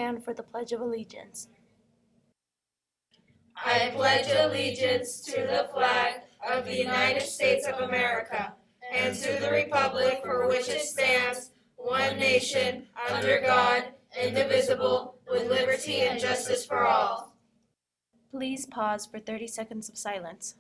stand for the Pledge of Allegiance. I pledge allegiance to the flag of the United States of America and to the republic for which it stands, one nation, under God, indivisible, with liberty and justice for all. Please pause for 30 seconds of silence.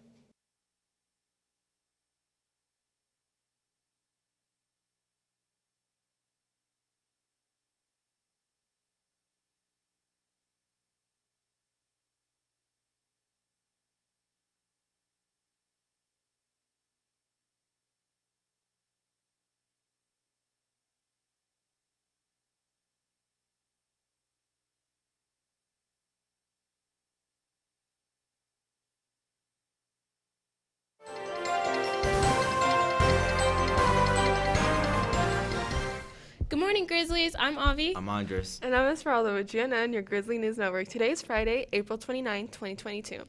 Good morning, Grizzlies. I'm Avi. I'm Andres. And I'm Esmeralda with GNN, your Grizzly News Network. Today is Friday, April 29, 2022.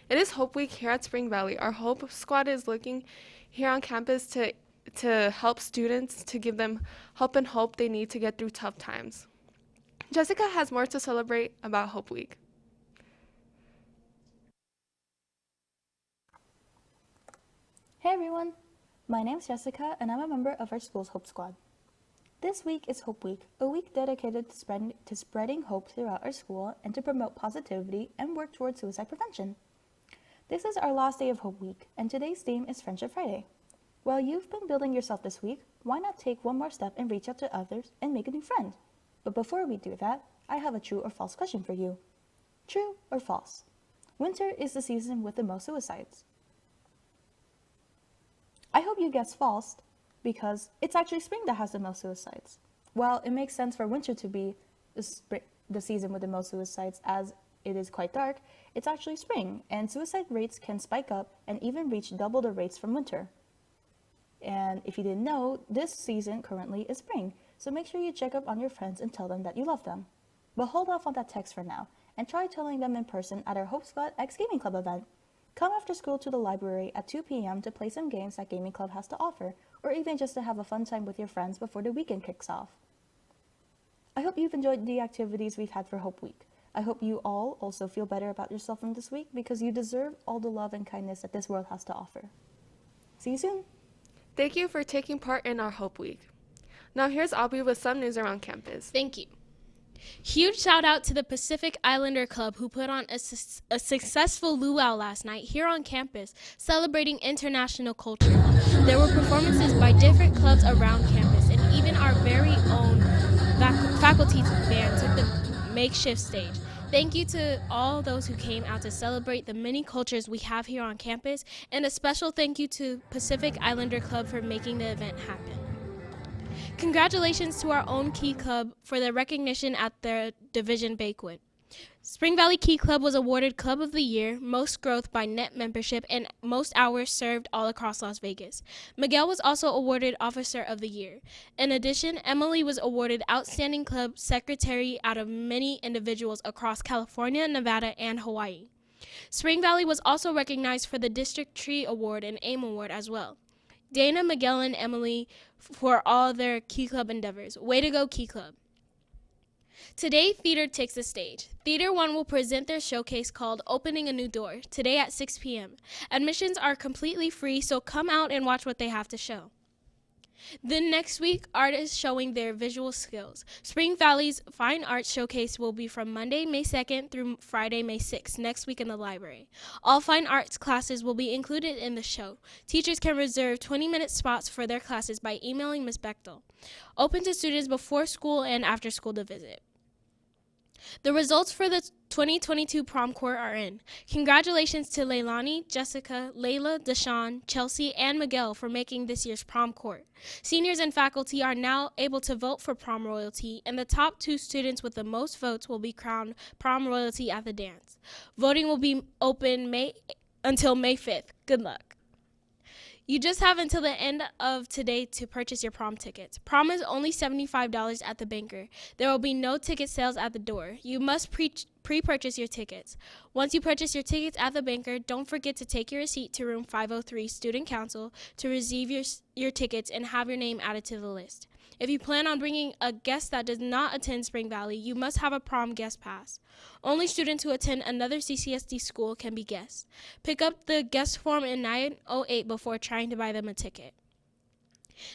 It is Hope Week here at Spring Valley. Our Hope Squad is looking here on campus to help students, to give them help and hope they need to get through tough times. Jessica has more to celebrate about Hope Week. Hey everyone, my name's Jessica and I'm a member of our school's Hope Squad. This week is Hope Week, a week dedicated to spreading hope throughout our school and to promote positivity and work towards suicide prevention. This is our last day of Hope Week, and today's theme is Friendship Friday. While you've been building yourself this week, why not take one more step and reach out to others and make a new friend? But before we do that, I have a true or false question for you. True or false? Winter is the season with the most suicides. I hope you guess false, because it's actually spring that has the most suicides. While it makes sense for winter to be the season with the most suicides as it is quite dark, it's actually spring, and suicide rates can spike up and even reach double the rates from winter. And if you didn't know, this season currently is spring, so make sure you check up on your friends and tell them that you love them. But hold off on that text for now, and try telling them in person at our Hope Squad X Gaming Club event. Come after school to the library at 2 p.m. to play some games that Gaming Club has to offer, or even just to have a fun time with your friends before the weekend kicks off. I hope you've enjoyed the activities we've had for Hope Week. I hope you all also feel better about yourself in this week because you deserve all the love and kindness that this world has to offer. See you soon! Thank you for taking part in our Hope Week. Now here's Aubrey with some news around campus. Thank you. Huge shout out to the Pacific Islander Club who put on a successful luau last night here on campus, celebrating international culture. There were performances by different clubs around campus, and even our very own faculty band took the makeshift stage. Thank you to all those who came out to celebrate the many cultures we have here on campus, and a special thank you to Pacific Islander Club for making the event happen. Congratulations to our own Key Club for their recognition at their division banquet. Spring Valley Key Club was awarded Club of the Year, Most Growth by Net Membership, and Most Hours Served all across Las Vegas. Miguel was also awarded Officer of the Year. In addition, Emily was awarded Outstanding Club Secretary out of many individuals across California, Nevada, and Hawaii. Spring Valley was also recognized for the District Tree Award and AIM Award as well. Dana, Miguel, and Emily for all their Key Club endeavors. Way to go, Key Club. Today, theater takes the stage. Theater One will present their showcase called Opening a New Door, today at 6 p.m. Admissions are completely free, so come out and watch what they have to show. Then next week, artists showing their visual skills. Spring Valley's Fine Arts Showcase will be from Monday, May 2nd through Friday, May 6th, next week in the library. All fine arts classes will be included in the show. Teachers can reserve 20-minute spots for their classes by emailing Ms. Bechtel. Open to students before school and after school to visit. The results for the 2022 prom court are in. Congratulations to Leilani, Jessica, Layla, Deshawn, Chelsea, and Miguel for making this year's prom court. Seniors and faculty are now able to vote for prom royalty, and the top 2 students with the most votes will be crowned prom royalty at the dance. Voting will be open until May 5th. Good luck. You just have until the end of today to purchase your prom tickets. Prom is only $75 at the Banker. There will be no ticket sales at the door. You must pre-purchase your tickets. Once you purchase your tickets at the Banker, don't forget to take your receipt to room 503 Student Council to receive your tickets and have your name added to the list. If you plan on bringing a guest that does not attend Spring Valley, you must have a prom guest pass. Only students who attend another CCSD school can be guests. Pick up the guest form in 908 before trying to buy them a ticket.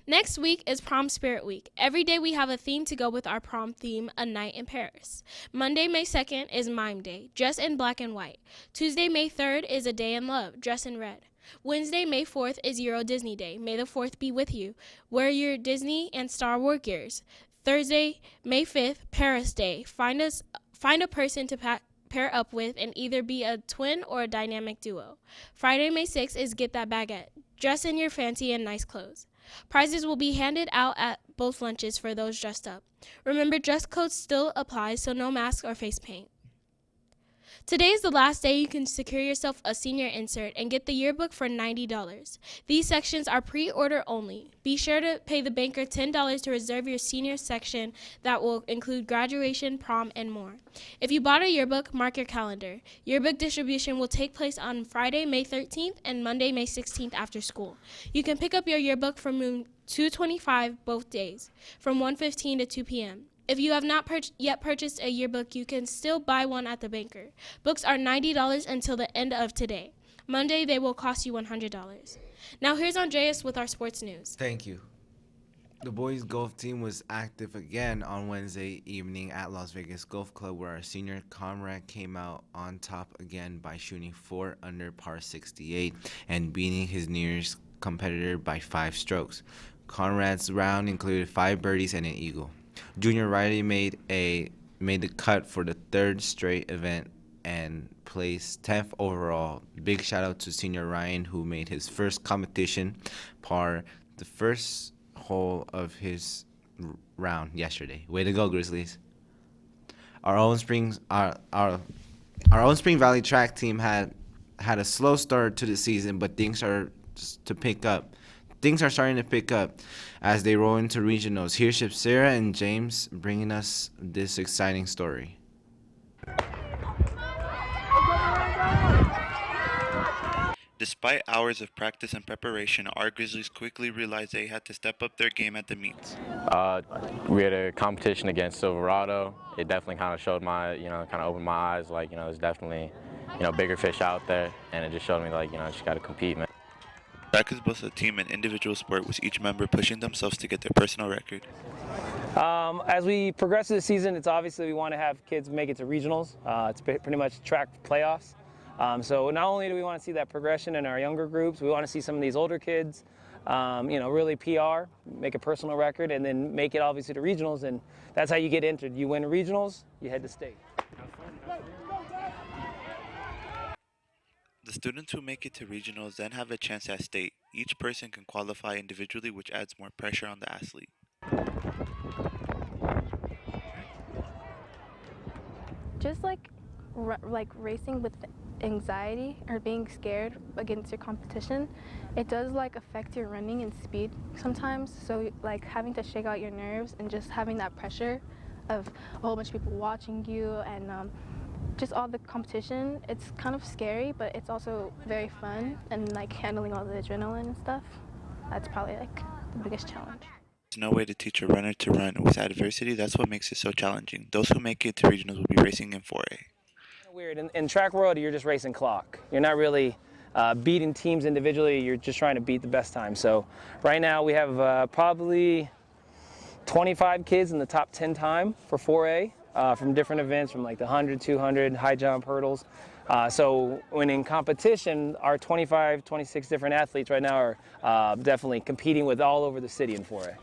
Next week is Prom Spirit Week. Every day we have a theme to go with our prom theme, A Night in Paris. Monday, May 2nd is Mime Day, dress in black and white. Tuesday, May 3rd is A Day in Love, dress in red. Wednesday, May 4th is Euro Disney Day. May the 4th be with you. Wear your Disney and Star Wars gears. Thursday, May 5th, Paris Day. Find a person to pair up with and either be a twin or a dynamic duo. Friday, May 6th is Get That Baguette. Dress in your fancy and nice clothes. Prizes will be handed out at both lunches for those dressed up. Remember, dress code still applies, so no mask or face paint. Today is the last day you can secure yourself a senior insert and get the yearbook for $90. These sections are pre-order only. Be sure to pay the banker $10 to reserve your senior section that will include graduation, prom, and more. If you bought a yearbook, mark your calendar. Yearbook distribution will take place on Friday, May 13th and Monday, May 16th after school. You can pick up your yearbook from room 225 both days, from 1:15 to 2 p.m. If you have not yet purchased a yearbook, you can still buy one at the banker. Books are $90 until the end of today. Monday, they will cost you $100. Now here's Andreas with our sports news. Thank you. The boys golf team was active again on Wednesday evening at Las Vegas Golf Club, where our senior Conrad came out on top again by shooting 4 under par 68 and beating his nearest competitor by 5 strokes. Conrad's round included 5 birdies and an eagle. Junior Riley made the cut for the 3rd straight event and placed 10th overall. Big shout out to Senior Ryan, who made his first competition par the first hole of his round yesterday. Way to go, Grizzlies! Our own Spring Valley track team had a slow start to the season, but things are starting to pick up as they roll into regionals. Here's Sarah and James bringing us this exciting story. Despite hours of practice and preparation, our Grizzlies quickly realized they had to step up their game at the meets. We had a competition against Silverado. It definitely kind of showed kind of opened my eyes, there's definitely, bigger fish out there, and it just showed me, just got to compete, man. Track is both a team and individual sport, with each member pushing themselves to get their personal record. As we progress through the season, it's obviously we want to have kids make it to regionals. It's pretty much track playoffs. So not only do we want to see that progression in our younger groups, we want to see some of these older kids, really PR, make a personal record, and then make it obviously to regionals. And that's how you get entered. You win regionals, you head to state. The students who make it to regionals then have a chance at state. Each person can qualify individually, which adds more pressure on the athlete. Just like racing with anxiety or being scared against your competition, it does affect your running and speed sometimes. So having to shake out your nerves and just having that pressure of a whole bunch of people watching you and just all the competition, it's kind of scary, but it's also very fun, and handling all the adrenaline and stuff, that's probably the biggest challenge. There's no way to teach a runner to run with adversity. That's what makes it so challenging. Those who make it to regionals will be racing in 4A. Weird. In track world, you're just racing clock. You're not really beating teams individually. You're just trying to beat the best time. So right now we have probably 25 kids in the top 10 time for 4A. From different events, from the 100, 200, high jump, hurdles. So when in competition, our 25, 26 different athletes right now are definitely competing with all over the city in 4A.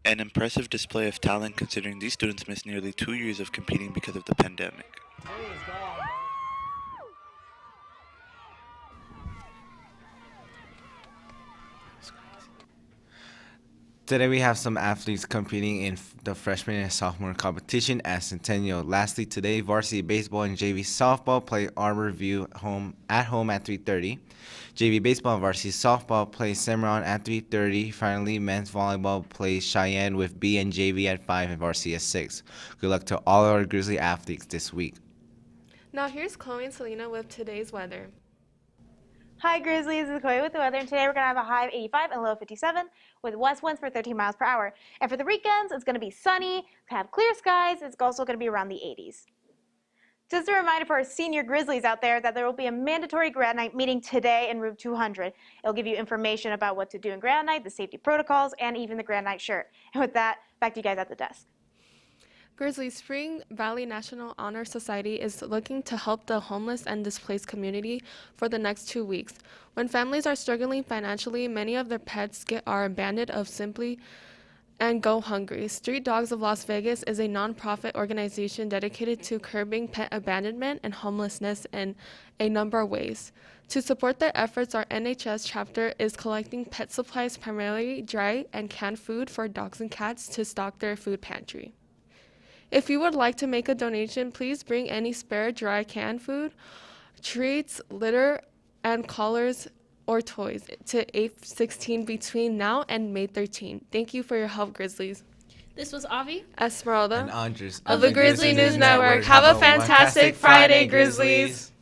An impressive display of talent, considering these students missed nearly 2 years of competing because of the pandemic. Today we have some athletes competing in the freshman and sophomore competition at Centennial. Lastly, today varsity baseball and JV softball play Arbor View at home at 3:30. JV baseball and varsity softball play Cimarron at 3:30. Finally, men's volleyball plays Cheyenne with B and JV at 5 and varsity at 6. Good luck to all our Grizzly athletes this week. Now here's Chloe and Selena with today's weather. Hi Grizzlies, this is Chloe with the weather, and today we're going to have a high of 85 and a low of 57 with west winds for 13 miles per hour. And for the weekends, it's going to be sunny, have clear skies, it's also going to be around the 80s. Just a reminder for our senior Grizzlies out there that there will be a mandatory grad night meeting today in room 200. It'll give you information about what to do in grad night, the safety protocols, and even the grad night shirt. And with that, back to you guys at the desk. Grizzly Spring Valley National Honor Society is looking to help the homeless and displaced community for the next 2 weeks. When families are struggling financially, many of their pets are abandoned of simply and go hungry. Street Dogs of Las Vegas is a nonprofit organization dedicated to curbing pet abandonment and homelessness in a number of ways. To support their efforts, our NHS chapter is collecting pet supplies, primarily dry and canned food for dogs and cats to stock their food pantry. If you would like to make a donation, please bring any spare dry canned food, treats, litter, and collars or toys to 816 between now and May 13. Thank you for your help, Grizzlies. This was Avi, Esmeralda, And Andres of the Grizzly News Network. Have a fantastic Friday, Grizzlies.